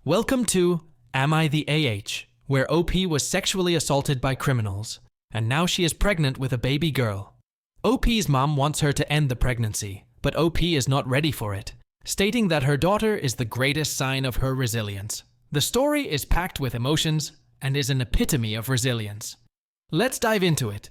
Welcome to Am I the AH, where OP was sexually assaulted by criminals, and now she is pregnant with a baby girl. OP's mom wants her to end the pregnancy, but OP is not ready for it, stating that her daughter is the greatest sign of her resilience. The story is packed with emotions and is an epitome of resilience. Let's dive into it.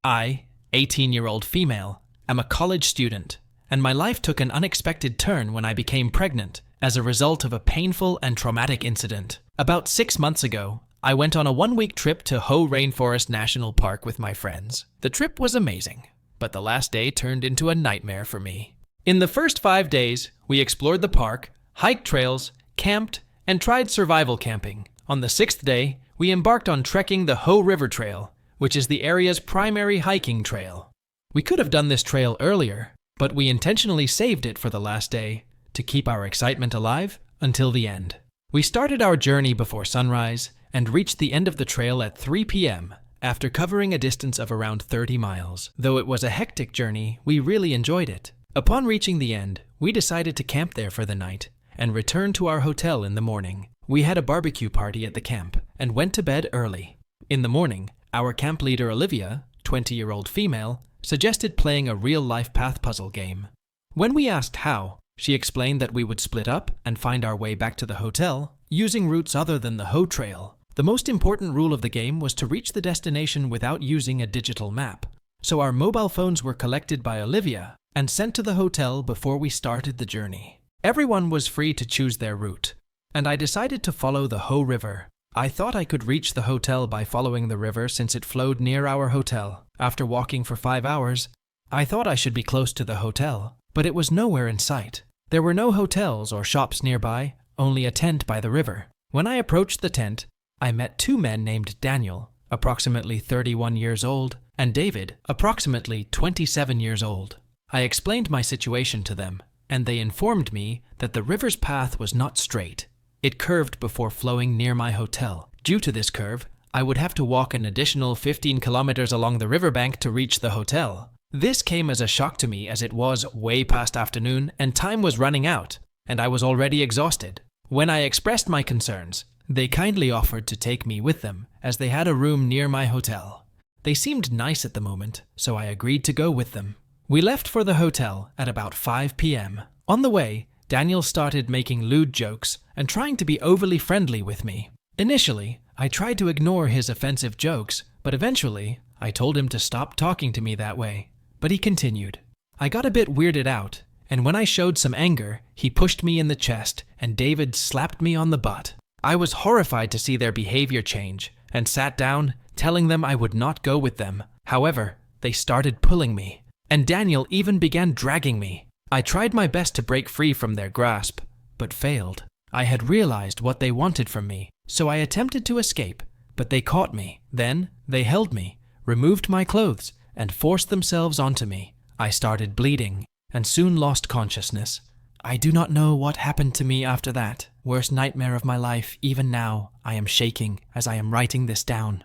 I, 18-year-old female, am a college student, and my life took an unexpected turn when I became pregnant as a result of a painful and traumatic incident. About 6 months ago, I went on a one-week trip to Hoh Rainforest National Park with my friends. The trip was amazing, but the last day turned into a nightmare for me. In the first 5 days, we explored the park, hiked trails, camped, and tried survival camping. On the 6th day, we embarked on trekking the Hoh River Trail, which is the area's primary hiking trail. We could have done this trail earlier, but we intentionally saved it for the last day to keep our excitement alive until the end. We started our journey before sunrise and reached the end of the trail at 3 p.m. after covering a distance of around 30 miles. Though it was a hectic journey, we really enjoyed it. Upon reaching the end, we decided to camp there for the night and return to our hotel in the morning. We had a barbecue party at the camp and went to bed early. In the morning, our camp leader Olivia, 20-year-old female, suggested playing a real-life path puzzle game. When we asked how, she explained that we would split up and find our way back to the hotel using routes other than the Hoh Trail. The most important rule of the game was to reach the destination without using a digital map, so our mobile phones were collected by Olivia and sent to the hotel before we started the journey. Everyone was free to choose their route, and I decided to follow the Hoh River. I thought I could reach the hotel by following the river since it flowed near our hotel. After walking for 5 hours, I thought I should be close to the hotel, but it was nowhere in sight. There were no hotels or shops nearby, only a tent by the river. When I approached the tent, I met 2 men named Daniel, approximately 31 years old, and David, approximately 27 years old. I explained my situation to them, and they informed me that the river's path was not straight. It curved before flowing near my hotel. Due to this curve, I would have to walk an additional 15 kilometers along the riverbank to reach the hotel. This came as a shock to me as it was way past afternoon and time was running out, and I was already exhausted. When I expressed my concerns, they kindly offered to take me with them as they had a room near my hotel. They seemed nice at the moment, so I agreed to go with them. We left for the hotel at about 5 p.m. On the way, Daniel started making lewd jokes and trying to be overly friendly with me. Initially, I tried to ignore his offensive jokes, but eventually, I told him to stop talking to me that way. But he continued. I got a bit weirded out, and when I showed some anger, he pushed me in the chest and David slapped me on the butt. I was horrified to see their behavior change and sat down, telling them I would not go with them. However, they started pulling me, and Daniel even began dragging me. I tried my best to break free from their grasp, but failed. I had realized what they wanted from me, so I attempted to escape, but they caught me. Then, they held me, removed my clothes, and forced themselves onto me. I started bleeding, and soon lost consciousness. I do not know what happened to me after that. Worst nightmare of my life. Even now, I am shaking as I am writing this down.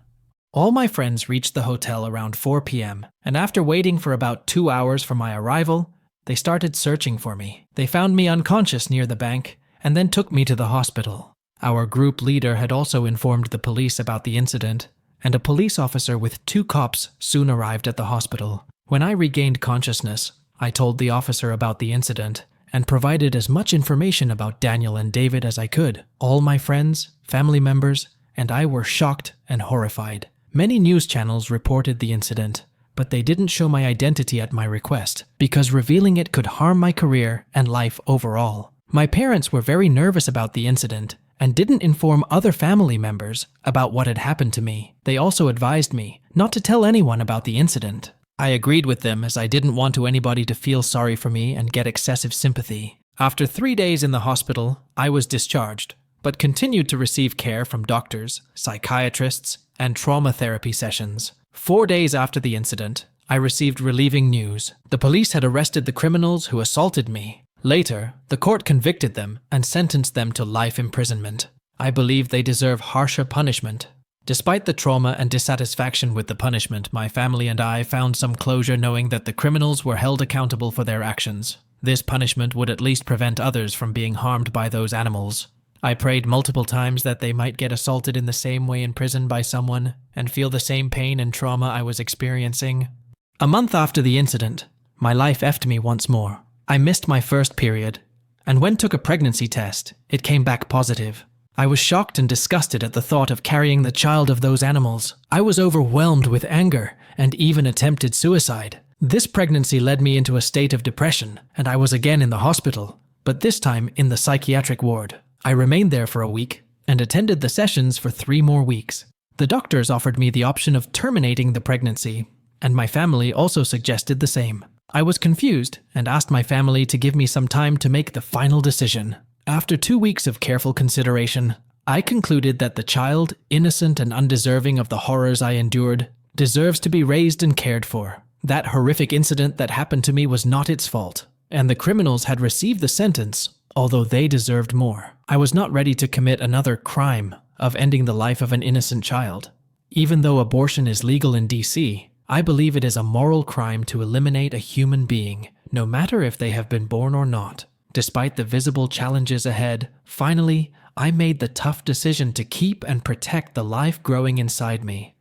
All my friends reached the hotel around 4 p.m., and after waiting for about 2 hours for my arrival, they started searching for me. They found me unconscious near the bank, and then took me to the hospital. Our group leader had also informed the police about the incident, and a police officer with 2 cops soon arrived at the hospital. When I regained consciousness, I told the officer about the incident and provided as much information about Daniel and David as I could. All my friends, family members, and I were shocked and horrified. Many news channels reported the incident, but they didn't show my identity at my request because revealing it could harm my career and life overall. My parents were very nervous about the incident and didn't inform other family members about what had happened to me. They also advised me not to tell anyone about the incident. I agreed with them as I didn't want anybody to feel sorry for me and get excessive sympathy. After 3 days in the hospital, I was discharged, but continued to receive care from doctors, psychiatrists, and trauma therapy sessions. 4 days after the incident, I received relieving news. The police had arrested the criminals who assaulted me. Later, the court convicted them and sentenced them to life imprisonment. I believe they deserve harsher punishment. Despite the trauma and dissatisfaction with the punishment, my family and I found some closure knowing that the criminals were held accountable for their actions. This punishment would at least prevent others from being harmed by those animals. I prayed multiple times that they might get assaulted in the same way in prison by someone and feel the same pain and trauma I was experiencing. A month after the incident, my life effed me once more. I missed my first period, and when took a pregnancy test, it came back positive. I was shocked and disgusted at the thought of carrying the child of those animals. I was overwhelmed with anger and even attempted suicide. This pregnancy led me into a state of depression, and I was again in the hospital, but this time in the psychiatric ward. I remained there for a week and attended the sessions for 3 more weeks. The doctors offered me the option of terminating the pregnancy, and my family also suggested the same. I was confused and asked my family to give me some time to make the final decision. After 2 weeks of careful consideration, I concluded that the child, innocent and undeserving of the horrors I endured, deserves to be raised and cared for. That horrific incident that happened to me was not its fault, and the criminals had received the sentence, although they deserved more. I was not ready to commit another crime of ending the life of an innocent child. Even though abortion is legal in DC, I believe it is a moral crime to eliminate a human being, no matter if they have been born or not. Despite the visible challenges ahead, finally, I made the tough decision to keep and protect the life growing inside me.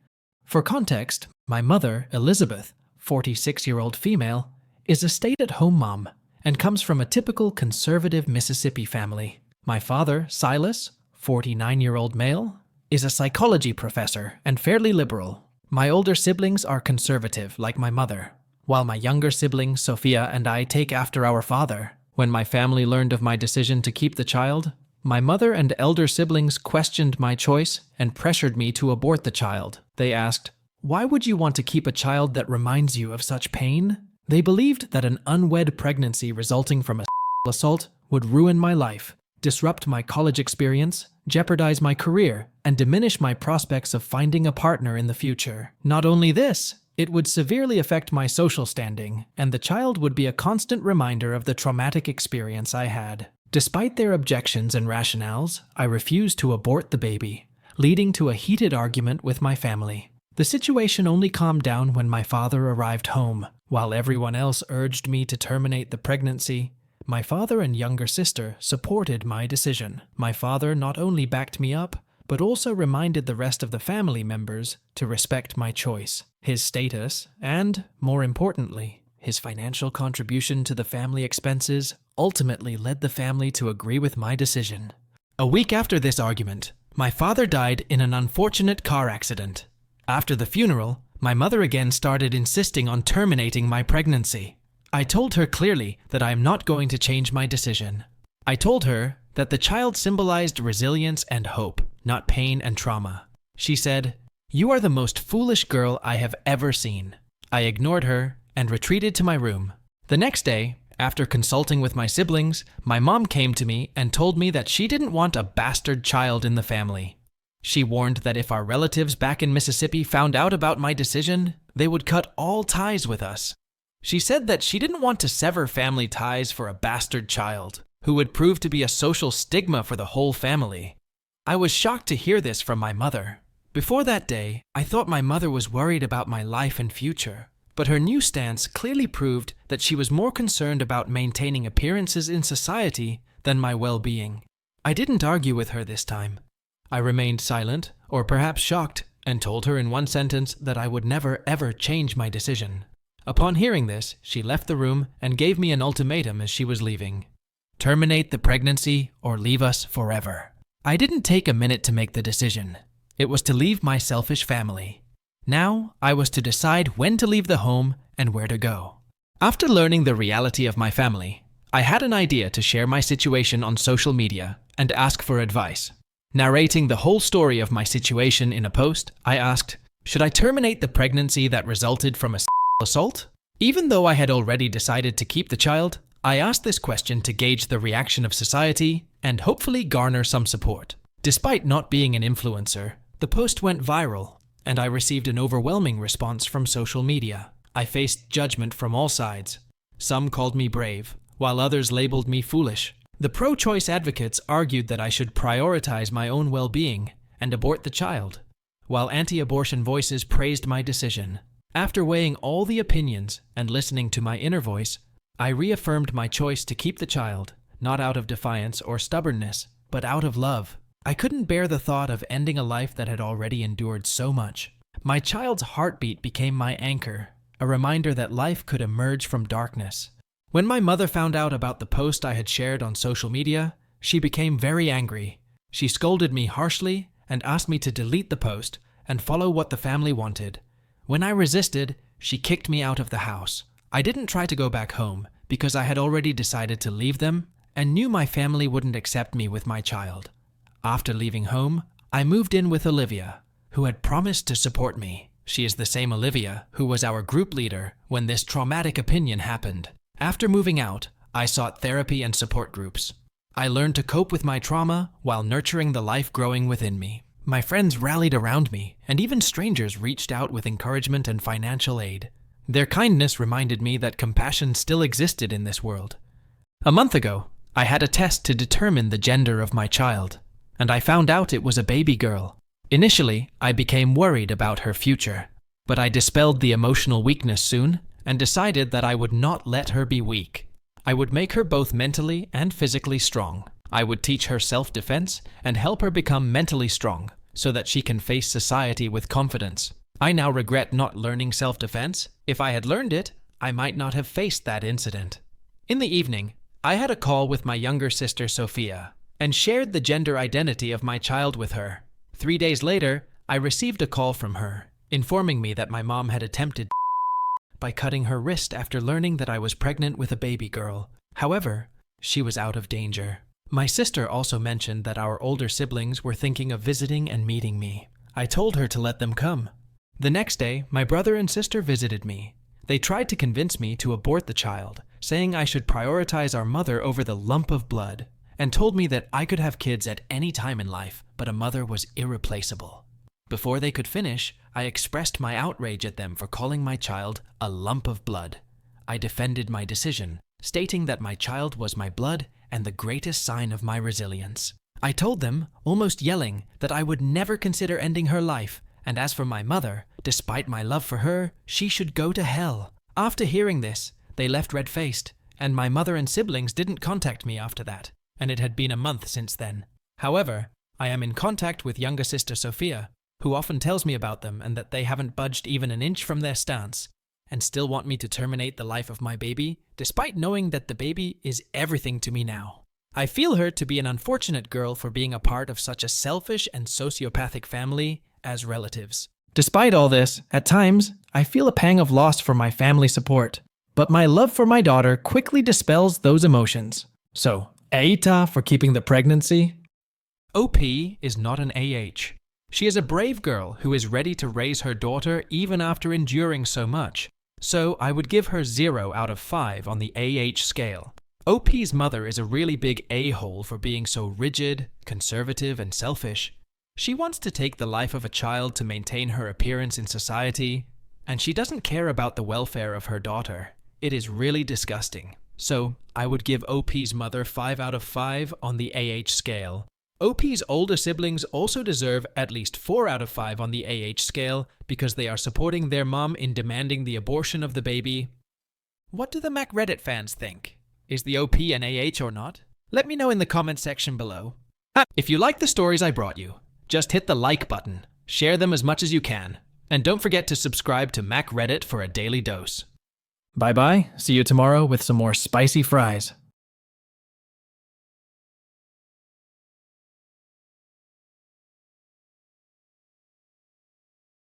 For context, my mother, Elizabeth, 46-year-old female, is a stay-at-home mom and comes from a typical conservative Mississippi family. My father, Silas, 49-year-old male, is a psychology professor and fairly liberal. My older siblings are conservative, like my mother, while my younger sibling, Sophia, and I take after our father. When my family learned of my decision to keep the child, my mother and elder siblings questioned my choice and pressured me to abort the child. They asked, "Why would you want to keep a child that reminds you of such pain?" They believed that an unwed pregnancy resulting from a assault would ruin my life, disrupt my college experience, jeopardize my career, and diminish my prospects of finding a partner in the future. Not only this, it would severely affect my social standing, and the child would be a constant reminder of the traumatic experience I had. Despite their objections and rationales, I refused to abort the baby, leading to a heated argument with my family. The situation only calmed down when my father arrived home. While everyone else urged me to terminate the pregnancy, my father and younger sister supported my decision. My father not only backed me up, but also reminded the rest of the family members to respect my choice. His status, and, more importantly, his financial contribution to the family expenses ultimately led the family to agree with my decision. A week after this argument, my father died in an unfortunate car accident. After the funeral, my mother again started insisting on terminating my pregnancy. I told her clearly that I am not going to change my decision. I told her that the child symbolized resilience and hope, not pain and trauma. She said, "You are the most foolish girl I have ever seen." I ignored her and retreated to my room. The next day, after consulting with my siblings, my mom came to me and told me that she didn't want a bastard child in the family. She warned that if our relatives back in Mississippi found out about my decision, they would cut all ties with us. She said that she didn't want to sever family ties for a bastard child, who would prove to be a social stigma for the whole family. I was shocked to hear this from my mother. Before that day, I thought my mother was worried about my life and future, but her new stance clearly proved that she was more concerned about maintaining appearances in society than my well-being. I didn't argue with her this time. I remained silent, or perhaps shocked, and told her in one sentence that I would never ever change my decision. Upon hearing this, she left the room and gave me an ultimatum as she was leaving. Terminate the pregnancy or leave us forever. I didn't take a minute to make the decision. It was to leave my selfish family. Now, I was to decide when to leave the home and where to go. After learning the reality of my family, I had an idea to share my situation on social media and ask for advice. Narrating the whole story of my situation in a post, I asked, should I terminate the pregnancy that resulted from a assault? Even though I had already decided to keep the child, I asked this question to gauge the reaction of society and hopefully garner some support. Despite not being an influencer, the post went viral, and I received an overwhelming response from social media. I faced judgment from all sides. Some called me brave, while others labeled me foolish. The pro-choice advocates argued that I should prioritize my own well-being and abort the child, while anti-abortion voices praised my decision. After weighing all the opinions and listening to my inner voice, I reaffirmed my choice to keep the child, not out of defiance or stubbornness, but out of love. I couldn't bear the thought of ending a life that had already endured so much. My child's heartbeat became my anchor, a reminder that life could emerge from darkness. When my mother found out about the post I had shared on social media, she became very angry. She scolded me harshly and asked me to delete the post and follow what the family wanted. When I resisted, she kicked me out of the house. I didn't try to go back home because I had already decided to leave them and knew my family wouldn't accept me with my child. After leaving home, I moved in with Olivia, who had promised to support me. She is the same Olivia who was our group leader when this traumatic opinion happened. After moving out, I sought therapy and support groups. I learned to cope with my trauma while nurturing the life growing within me. My friends rallied around me, and even strangers reached out with encouragement and financial aid. Their kindness reminded me that compassion still existed in this world. A month ago, I had a test to determine the gender of my child, and I found out it was a baby girl. Initially, I became worried about her future, but I dispelled the emotional weakness soon and decided that I would not let her be weak. I would make her both mentally and physically strong. I would teach her self-defense and help her become mentally strong so that she can face society with confidence. I now regret not learning self-defense. If I had learned it, I might not have faced that incident. In the evening, I had a call with my younger sister Sophia and shared the gender identity of my child with her. 3 days later, I received a call from her, informing me that my mom had attempted by cutting her wrist after learning that I was pregnant with a baby girl. However, she was out of danger. My sister also mentioned that our older siblings were thinking of visiting and meeting me. I told her to let them come. The next day, my brother and sister visited me. They tried to convince me to abort the child, saying I should prioritize our mother over the lump of blood, and told me that I could have kids at any time in life, but a mother was irreplaceable. Before they could finish, I expressed my outrage at them for calling my child a lump of blood. I defended my decision, stating that my child was my blood and the greatest sign of my resilience. I told them, almost yelling, that I would never consider ending her life, and as for my mother, despite my love for her, she should go to hell. After hearing this, they left red-faced, and my mother and siblings didn't contact me after that, and it had been a month since then. However, I am in contact with younger sister Sophia, who often tells me about them and that they haven't budged even an inch from their stance, and still want me to terminate the life of my baby, despite knowing that the baby is everything to me now. I feel her to be an unfortunate girl for being a part of such a selfish and sociopathic family as relatives. Despite all this, at times, I feel a pang of loss for my family support, but my love for my daughter quickly dispels those emotions. So, Eita for keeping the pregnancy. OP is not an AH. She is a brave girl who is ready to raise her daughter even after enduring so much. So I would give her 0 out of 5 on the AH scale. OP's mother is a really big a-hole for being so rigid, conservative, and selfish. She wants to take the life of a child to maintain her appearance in society, and she doesn't care about the welfare of her daughter. It is really disgusting. So I would give OP's mother 5 out of 5 on the AH scale. OP's older siblings also deserve at least 4 out of 5 on the AH scale because they are supporting their mom in demanding the abortion of the baby. What do the Mac Reddit fans think? Is the OP an AH or not? Let me know in the comment section below. If you like the stories I brought you, just hit the like button, share them as much as you can, and don't forget to subscribe to Mac Reddit for a daily dose. Bye bye, see you tomorrow with some more spicy fries.